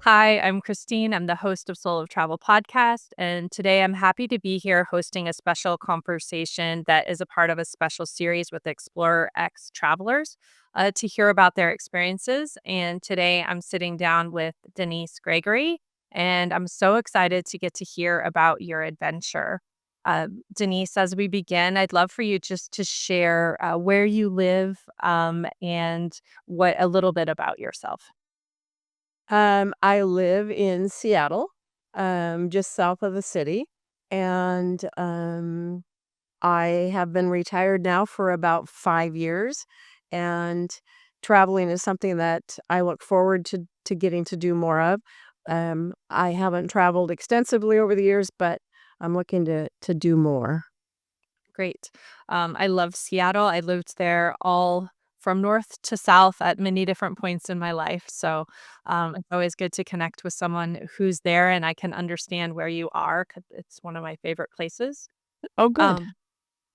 Hi, I'm Christine. I'm the host of Soul of Travel podcast. And today I'm happy to be here hosting a special conversation that is a part of a special series with Explorer X travelers to hear about their experiences. And today I'm sitting down with Denice Gregory, and I'm so excited to get to hear about your adventure. Denice, as we begin, I'd love for you just to share where you live and what a little bit about yourself. I live in Seattle, just south of the city, and I have been retired now for about 5 years, and traveling is something that I look forward to getting to do more of. I haven't traveled extensively over the years, but I'm looking to do more. Great. I love Seattle. I lived there all from north to south at many different points in my life. So it's always good to connect with someone who's there and I can understand where you are 'cause it's one of my favorite places. Oh, good. Um,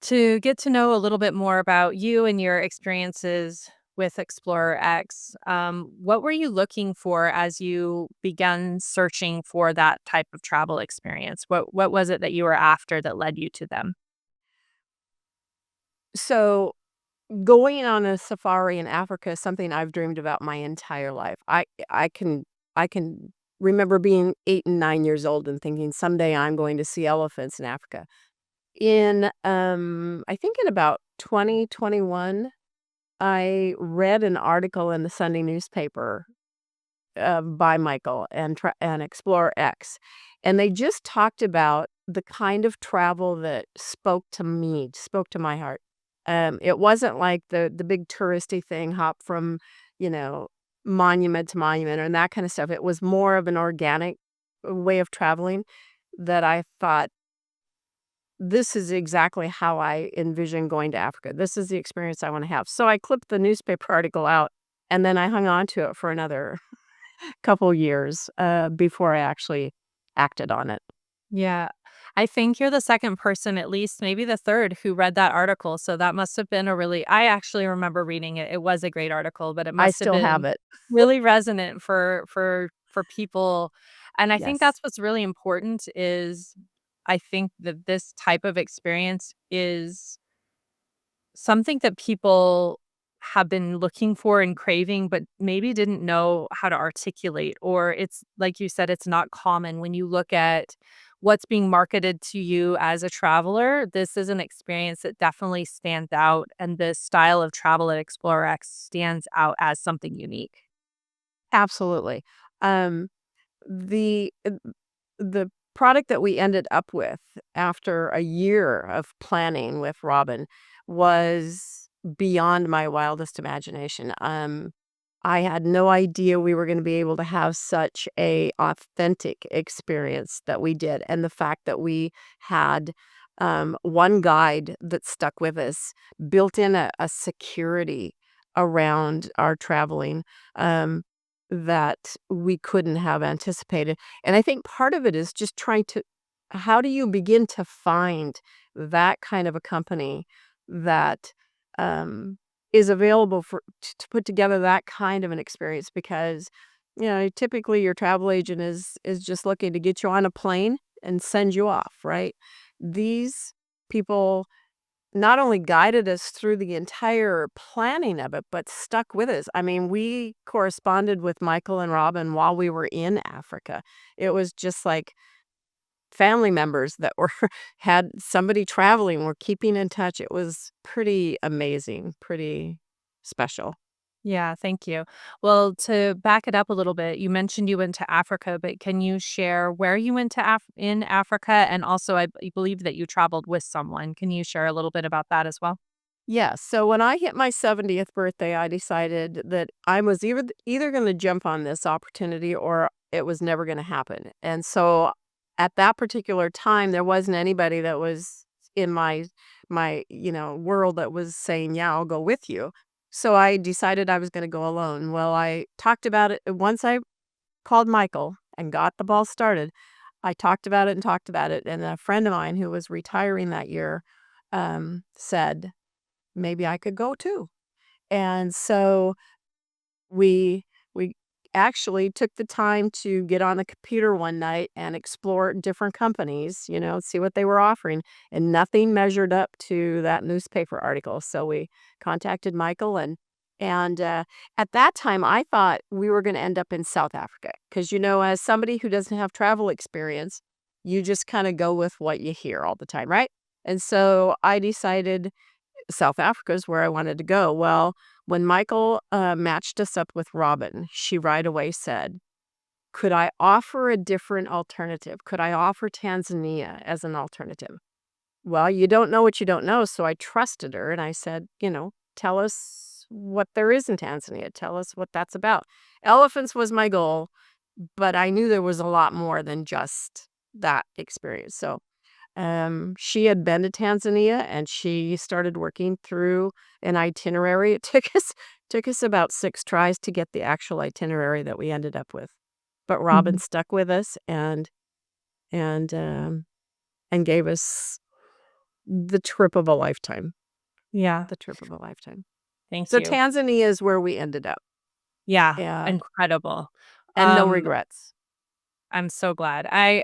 to get to know a little bit more about you and your experiences with Explorer X, what were you looking for as you began searching for that type of travel experience? What was it that you were after that led you to them? So, going on a safari in Africa is something I've dreamed about my entire life. I can remember being 8 and 9 years old and thinking, "Someday I'm going to see elephants in Africa." I think in about 2021, I read an article in the Sunday newspaper, by Michael and Explorer X, and they just talked about the kind of travel that spoke to me, spoke to my heart. It wasn't like the big touristy thing, hop from, you know, monument to monument and that kind of stuff. It was more of an organic way of traveling that I thought, "This is exactly how I envision going to Africa. This is the experience I wanna have." So I clipped the newspaper article out, and then I hung on to it for another couple years, before I actually acted on it. Yeah. I think you're the second person, at least maybe the third, who read that article, so that must have been a really I actually remember reading it. It was a great article, but it I must have still have been it. really resonant for people, and I think Yes. that's what's really important is I think that this type of experience is something that people have been looking for and craving, but maybe didn't know how to articulate, or it's like you said, it's not common when you look at what's being marketed to you as a traveler. This is an experience that definitely stands out, and the style of travel at Explorer X stands out as something unique. Absolutely. Um, the product that we ended up with after a year of planning with Robin was beyond my wildest imagination. I had no idea we were gonna be able to have such a authentic experience that we did, and the fact that we had, one guide that stuck with us, built in a security around our traveling, that we couldn't have anticipated, and I think part of it is just trying to how do you begin to find that kind of a company that, um is available for to put together that kind of an experience because, typically your travel agent is just looking to get you on a plane and send you off, right? These people not only guided us through the entire planning of it, but stuck with us. I mean, we corresponded with Michael and Robin while we were in Africa. It was just like family members that were had somebody traveling, were keeping in touch. It was pretty amazing, pretty special. Yeah, thank you. Well, to back it up a little bit, you mentioned you went to Africa, but can you share where you went to in Africa? And also, I believe that you traveled with someone. Can you share a little bit about that as well? Yes, so when I hit my 70th birthday, I decided that I was either gonna jump on this opportunity or it was never gonna happen, and so at that particular time, there wasn't anybody that was in my world that was saying, "Yeah, I'll go with you." So I decided I was gonna go alone. Well, I talked about it once I called Michael and got the ball started, I talked about it, and a friend of mine who was retiring that year, said maybe I could go too. And so we we actually took the time to get on the computer one night and explore different companies, see what they were offering, and nothing measured up to that newspaper article. So we contacted Michael, and at that time, I thought we were gonna end up in South Africa because, as somebody who doesn't have travel experience, you just kinda go with what you hear all the time, right? And so I decided South Africa is where I wanted to go. Well, when Michael, matched us up with Robin, she right away said, "Could I offer a different alternative? Could I offer Tanzania as an alternative?" Well, you don't know what you don't know, so I trusted her, and I said, "Tell us what there is in Tanzania. Tell us what that's about." Elephants was my goal, but I knew there was a lot more than just that experience. So she had been to Tanzania, and she started working through an itinerary. It took us about 6 tries to get the actual itinerary that we ended up with. But Robin Mhm. stuck with us and, um, and gave us the trip of a lifetime, Yeah. the trip of a lifetime. Thank So you. Tanzania is where we ended up, Yeah, and incredible. no Um, regrets. I'm so glad. I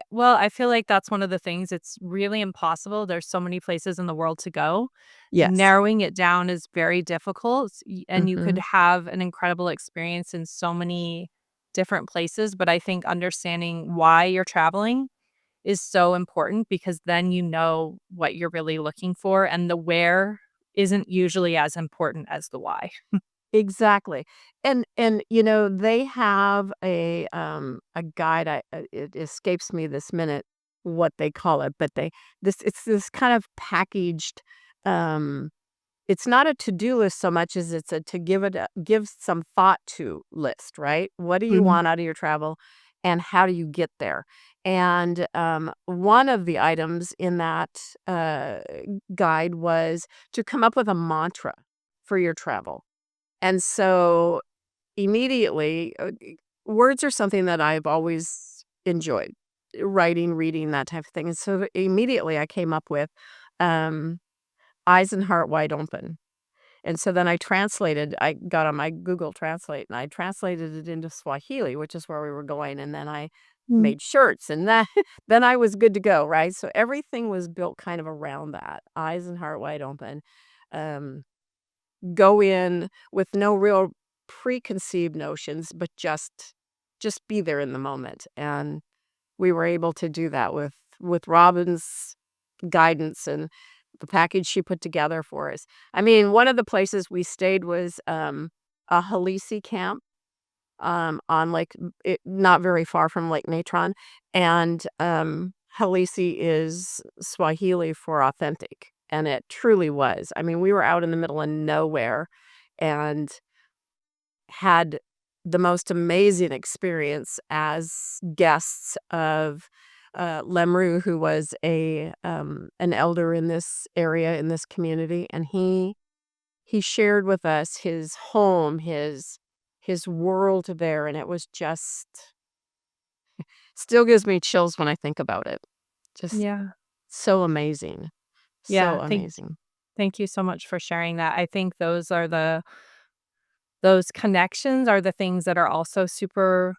feel like that's one of the things, it's really impossible. There's so many places in the world to go. Yes. Narrowing it down is very difficult, and you could Mhm. have an incredible experience in so many different places, but I think understanding why you're traveling is so important because then you know what you're really looking for, and the where isn't usually as important as the why. Exactly. And they have a guide. It escapes me this minute what they call it, but it's this kind of packaged, um it's not a to-do list so much as it's a to give some thought to list, right? What do you Mhm. want out of your travel, and how do you get there? And one of the items in that uh guide was to come up with a mantra for your travel. And so immediately, words are something that I've always enjoyed, writing, reading, that type of thing. And so immediately I came up with, um, eyes and heart wide open. And so then I got on my Google Translate and I translated it into Swahili, which is where we were going. And then I Mm. made shirts and that, then I was good to go. Right. So everything was built kind of around that, eyes and heart wide open. Um, go in with no real preconceived notions, but just be there in the moment, and we were able to do that with Robin's guidance and the package she put together for us. I mean, one of the places we stayed was, a Halisi camp, on not very far from Lake Natron, and, Halisi is Swahili for authentic, and it truly was. I mean, we were out in the middle of nowhere and had the most amazing experience as guests of, Lemru, who was an elder in this area, in this community, and he shared with us his home, his world there, and it was just still gives me chills when I think about it. Just Yeah. so amazing. So Yeah, amazing. thank you so much for sharing that. I think those connections are the things that are also super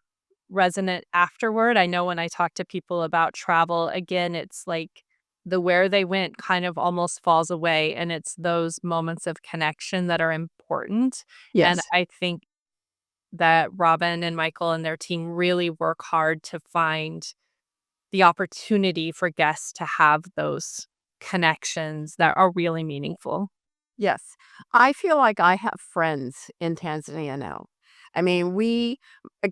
resonant afterward. I know when I talk to people about travel, again, it's like the where they went kind of almost falls away, and it's those moments of connection that are important. And Yes. I think that Robin and Michael and their team really work hard to find the opportunity for guests to have those connections that are really meaningful. Yes. I feel like I have friends in Tanzania now. I mean,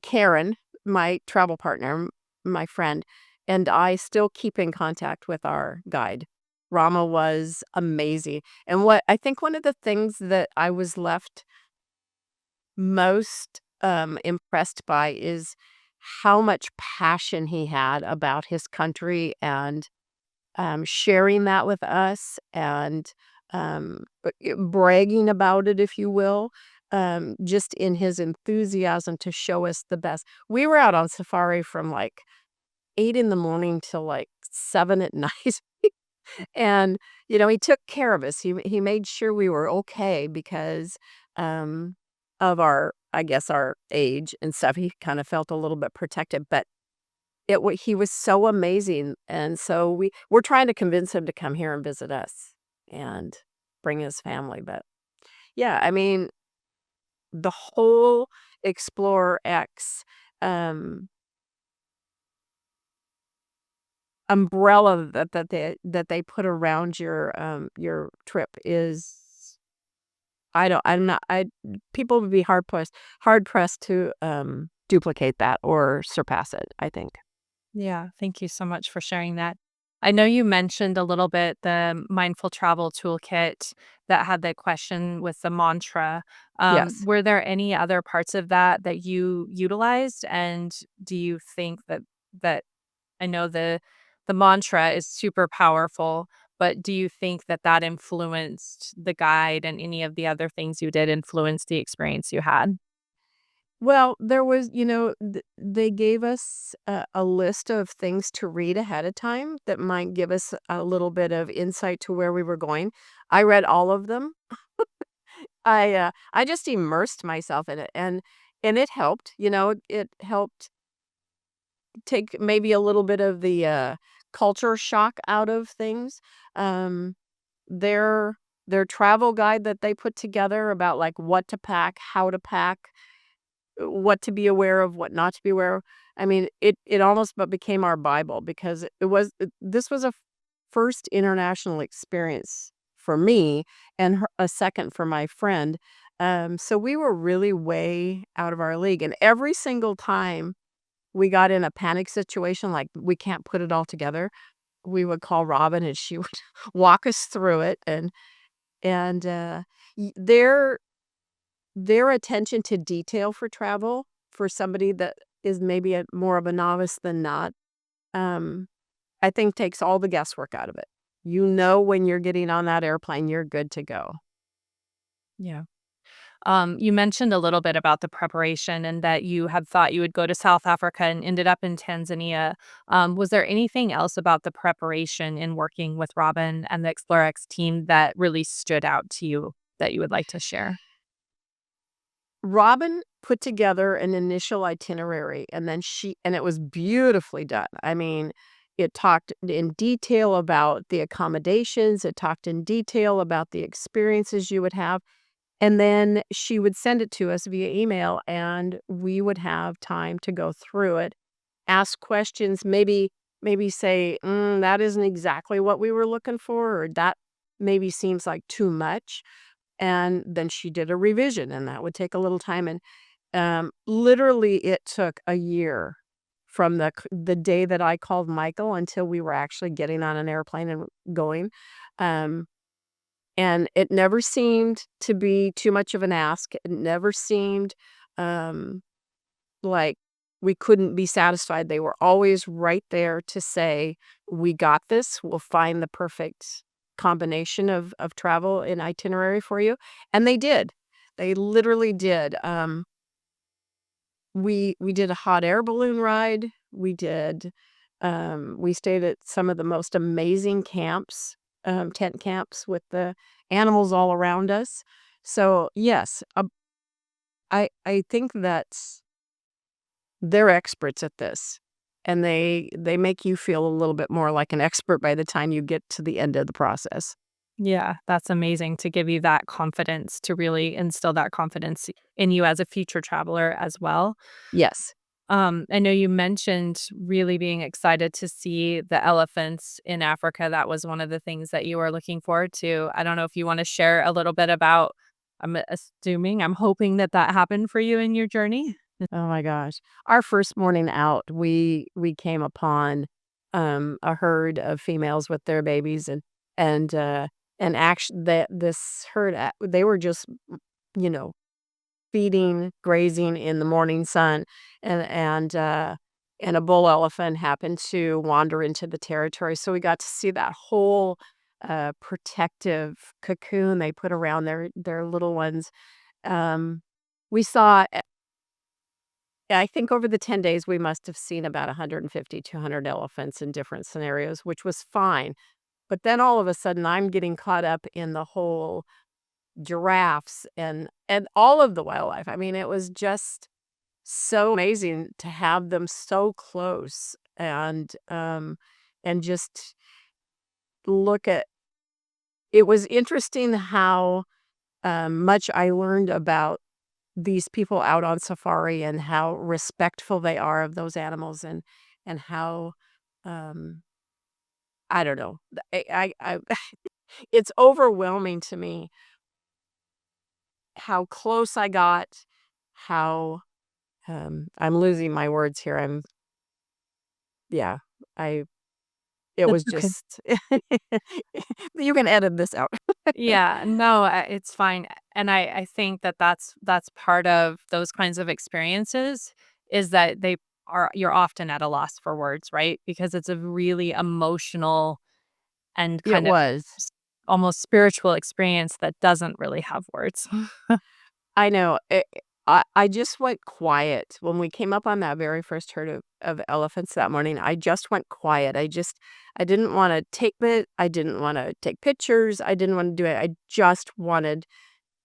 Karen, my travel partner, my friend, and I still keep in contact with our guide. Rama was amazing. And what I think one of the things that I was left most impressed by is how much passion he had about his country and sharing that with us and bragging about it, if you will, just in his enthusiasm to show us the best. We were out on safari from like 8 in the morning till like 7 at night. And, he took care of us. He made sure we were okay because of I guess, our age and stuff, he kinda felt a little bit protected, but he was so amazing, and so we're trying to convince him to come here and visit us and bring his family, but yeah, I mean, the whole Explorer X, um, umbrella that they put around your trip is I don't I'm not I people would be hard pressed to, duplicate that or surpass it, I think. Yeah, thank you so much for sharing that. I know you mentioned a little bit the mindful travel toolkit that had the question with the mantra. Yes. Were there any other parts of that that you utilized? And do you think that I know the mantra is super powerful, but do you think that that influenced the guide and any of the other things you did influence the experience you had? Well, there was they gave us a list of things to read ahead of time that might give us a little bit of insight to where we were going. I read all of them. I just immersed myself in it, and it helped, it helped take maybe a little bit of the, culture shock out of things. Um, their their travel guide that they put together about, like, what to pack, how to pack, what to be aware of, what not to be aware of. I mean, it almost but became our Bible because this was a first international experience for me and a second for my friend. So we were really way out of our league, and every single time we got in a panic situation, like we can't put it all together, we would call Robin and she would walk us through it and their attention to detail for travel, for somebody that is maybe more of a novice than not, um, I think takes all the guesswork out of it. You know when you're getting on that airplane, you're good to go. Yeah. You mentioned a little bit about the preparation and that you had thought you would go to South Africa and ended up in Tanzania. Was there anything else about the preparation in working with Robin and the ExploreX team that really stood out to you that you would like to share? Robin put together an initial itinerary, and it was beautifully done. I mean, it talked in detail about the accommodations, it talked in detail about the experiences you would have. And then she would send it to us via email, and we would have time to go through it, ask questions, maybe say, that isn't exactly what we were looking for, or that maybe seems like too much." And then she did a revision, and that would take a little time, and, literally, it took a year from the day that I called Michael until we were actually getting on an airplane and going. Um and it never seemed to be too much of an ask. It never seemed, um, like we couldn't be satisfied. They were always right there to say, "We got this. We'll find the perfect combination of travel and itinerary for you." And they did. They literally did. We did a hot air balloon ride. We stayed at some of the most amazing camps, tent camps with the animals all around us. So, yes, I think that they're experts at this, and they make you feel a little bit more like an expert by the time you get to the end of the process. Yeah, that's amazing to give you that confidence to really instill that confidence in you as a future traveler as well. Yes. I know you mentioned really being excited to see the elephants in Africa. That was one of the things that you were looking forward to. I don't know if you want to share a little bit about, I'm hoping that that happened for you in your journey. Oh my gosh. Our first morning out, we came upon, a herd of females with their babies and, uh, and actually that this herd, they were just, you know, feeding, grazing in the morning sun, and and, uh, and a bull elephant happened to wander into the territory, so we got to see that whole, protective cocoon they put around their little ones. Um, we saw yeah, I think over the 10 days, we must have seen about 150, 200 elephants in different scenarios, which was fine. But then all of a sudden, I'm getting caught up in the whole, giraffes and all of the wildlife. I mean, it was just so amazing to have them so close and just look at it was interesting how, much I learned about these people out on safari and how respectful they are of those animals and how, um, I don't know. I it's overwhelming to me how close I got, how, I'm losing my words here. Yeah, I it That's was okay. just you can edit this out. Yeah, no, it's fine, and I think that that's part of those kinds of experiences is that they are you're often at a loss for words, right? Because it's a really emotional and It kind of was. s almost spiritual experience that doesn't really have words. I know. I just went quiet when we came up on that very first herd of elephants that morning. I just went quiet. I didn't want to take it. I didn't want to take pictures. I didn't want to do it. I just wanted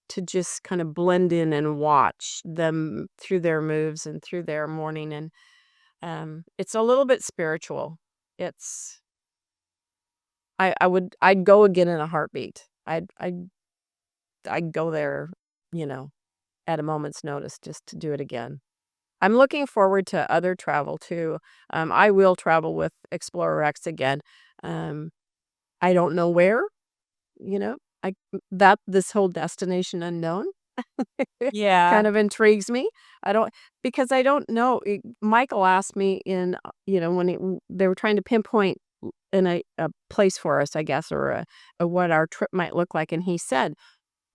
to just kind of blend in and watch them through their moves and through their morning. And it's a little bit spiritual. It's I'd go again in a heartbeat. I'd go there, you know, at a moment's notice just to do it again. I'm looking forward to other travel too. I will travel with Explorer X again. Um, I don't know where, you know, that this whole destination unknown Yeah. kind of intrigues me. I don't because I don't know. Michael asked me when they were trying to pinpoint in a place for us, I guess, or a what our trip might look like, and he said,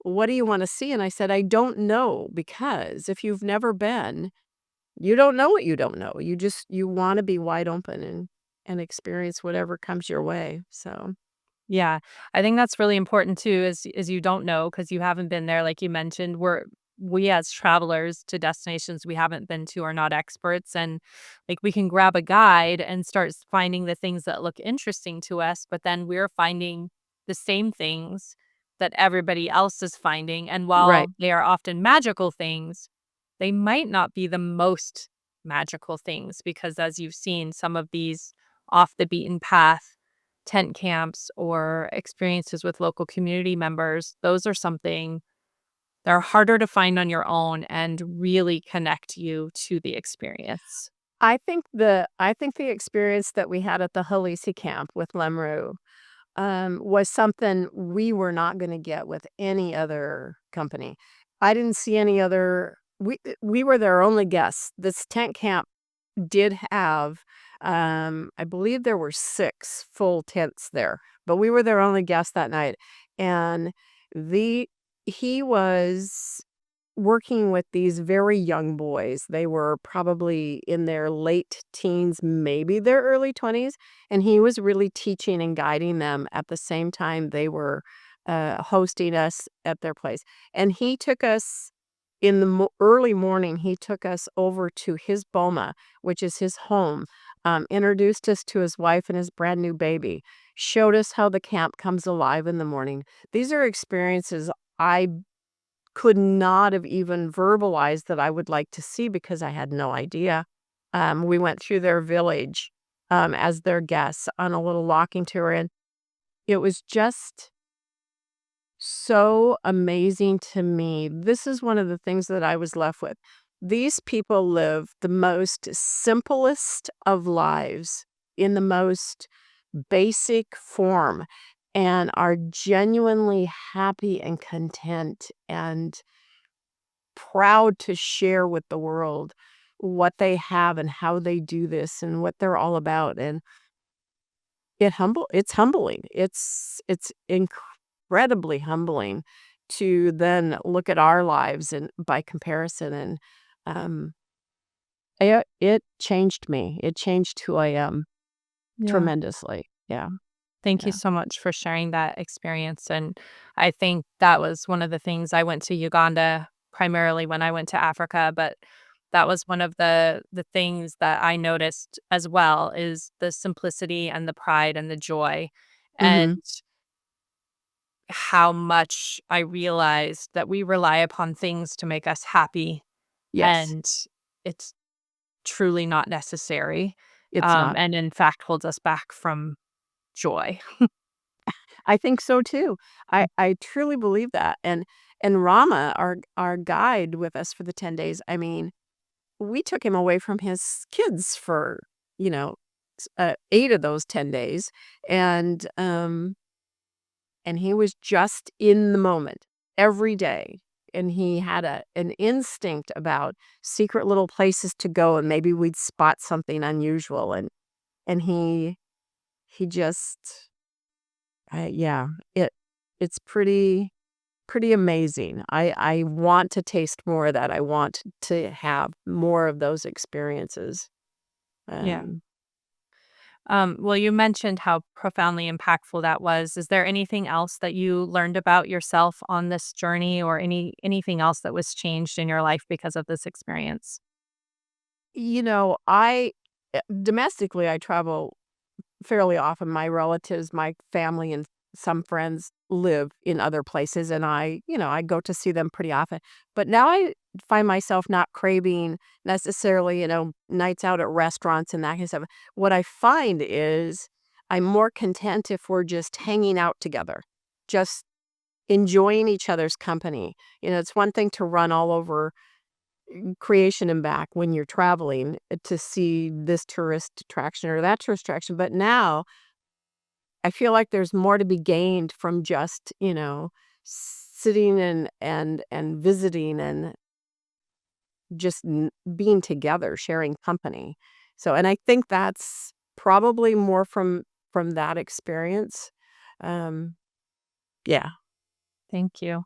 "What do you want to see?" And I said, "I don't know because if you've never been." You don't know what you don't know. You wanna be wide open and experience whatever comes your way, so Yeah, I think that's really important too is you don't know because you haven't been there like you mentioned. We as travelers to destinations we haven't been to are not experts and like we can grab a guide and start finding the things that look interesting to us, but then we're finding the same things that everybody else is finding. And Right. while they are often magical things, they might not be the most magical things because as you've seen, some of these off the beaten path tent camps or experiences with local community members, those are something that are harder to find on your own and really connect you to the experience. I think the experience that we had at the Halisi camp with Lemru, was something we were not gonna get with any other company. I didn't see any other we were their only guests. This tent camp did have, I believe there were 6 full tents there, but we were their only guests that night, and the he was working with these very young boys. They were probably in their late teens, maybe their early 20s, and he was really teaching and guiding them at the same time they were, hosting us at their place, and he took us in the early morning, he took us over to his boma, which is his home, introduced us to his wife and his brand new baby, showed us how the camp comes alive in the morning. These are experiences I could not have even verbalized that I would like to see because I had no idea. We went through their village, as their guests on a little walking tour, and it was just so amazing to me. This is one of the things that I was left with. These people live the most simplest of lives in the most basic form and are genuinely happy and content and proud to share with the world what they have and how they do this and what they're all about, and it's humbling. It's incredibly humbling to then look at our lives and by comparison, and, um, it changed me. It changed who I am Yeah. tremendously. Yeah, Thank you yeah. so much for sharing that experience. And I think that was one of the things I went to Uganda primarily when I went to Africa, but that was one of the things that I noticed as well is the simplicity and the pride and the joy. And Mhm. how much I realized that we rely upon things to make us happy, Yes, and it's truly not necessary, it's not. and in fact holds us back from joy. I think so too. I truly believe that, and Rama, our guide with us for the 10 days, I mean, we took him away from his kids for, you know, 8 of those 10 days, and, um, and he was just in the moment every day, and he had an instinct about secret little places to go, and maybe we'd spot something unusual, and he just yeah, it's pretty amazing. I want to taste more of that. I want to have more of those experiences. Yeah. Um, Well, you mentioned how profoundly impactful that was. Is there anything else that you learned about yourself on this journey, or anything else that was changed in your life because of this experience? I domestically, I travel fairly often. My relatives, my family, and some friends live in other places, and I go to see them pretty often. But now I find myself not craving necessarily, nights out at restaurants and that kind of stuff. What I find is I'm more content if we're just hanging out together, just enjoying each other's company. It's one thing to run all over creation and back when you're traveling to see this tourist attraction or that tourist attraction. But now I feel like there's more to be gained from just, sitting and visiting and just being together, sharing company. So, and I think that's probably more from that experience. Um, yeah, Thank you.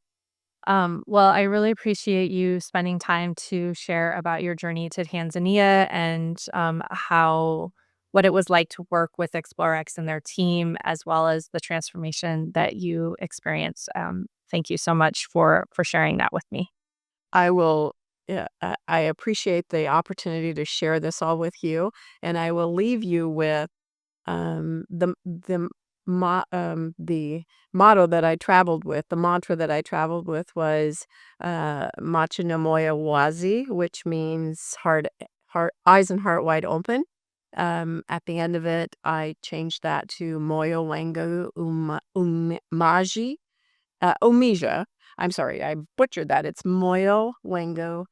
Well, I really appreciate you spending time to share about your journey to Tanzania, and how what it was like to work with ExploreX and their team, as well as the transformation that you experienced. Thank you so much for sharing that with me. I will. Yeah, I appreciate the opportunity to share this all with you, and I will leave you with the motto that I traveled with, the mantra that I traveled with was, "Macho no moyo wazi," which means heart eyes and heart wide open. At the end of it, I changed that to "Moyo wangu umaji," umija. I'm sorry, I butchered that. It's "Moyo wangu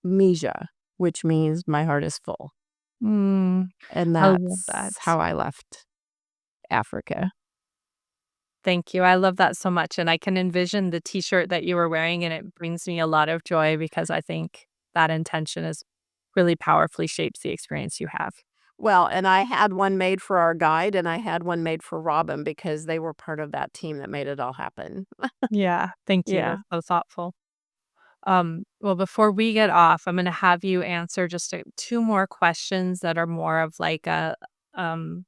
umija," which means "My heart is full." Mm, And I love that. that's how I left Africa. Thank you. I love that so much, and I can envision the T-shirt that you were wearing, and it brings me a lot of joy because I think that intention is really powerfully shapes the experience you have. Well, and I had one made for our guide, and I had one made for Robin because they were part of that team that made it all happen. Yeah, thank you. Yeah. That's so thoughtful. Well, before we get off, I'm gonna have you answer just 2 more questions that are more of like um,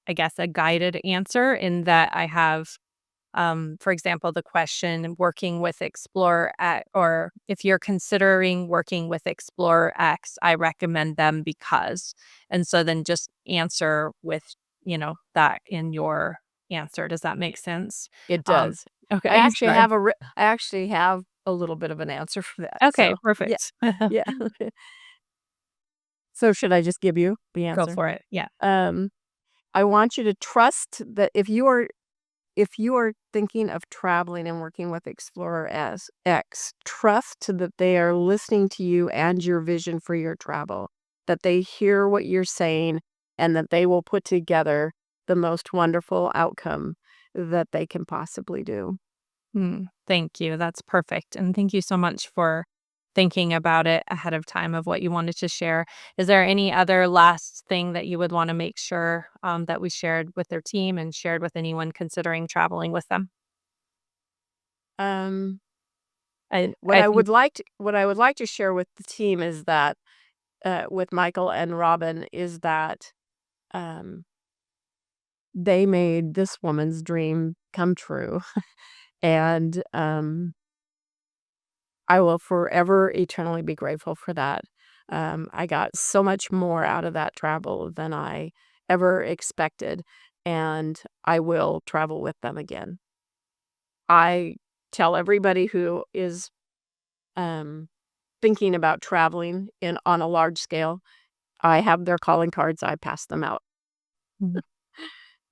I guess, a guided answer, in that I have, for example, the question working with Explorer X, or if you're considering working with Explorer X, I recommend them because, and so then just answer with, that in your answer. Does that make sense? It Um, does. I okay, actually sorry. have I actually have a little bit of an answer for that, Okay, so, yeah, perfect. yeah. So should I just give you the Go answer? for it. Yeah. Um, I want you to trust that if you are thinking of traveling and working with Explorer as X, trust that they are listening to you and your vision for your travel, that they hear what you're saying, and that they will put together the most wonderful outcome that they can possibly do. Thank you. That's perfect. And thank you so much for thinking about it ahead of time of what you wanted to share. Is there any other last thing that you would want to make sure that we shared with their team and shared with anyone considering traveling with them? Um, I think. what I would like to share with the team is that with Michael and Robin is that um, they made this woman's dream come true, and I will forever eternally be grateful for that. I got so much more out of that travel than I ever expected. and I will travel with them again. I tell everybody who is, um, thinking about traveling on a large scale, I have their calling cards, I pass them out. Mhm.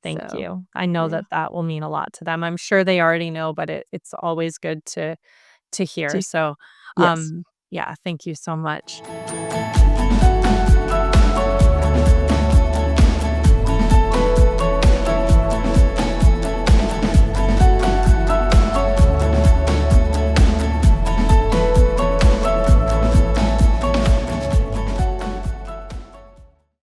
Thank So, you. I know yeah. that that will mean a lot to them. I'm sure they already know, but it's always good to hear. To So, yes. yeah, thank you so much.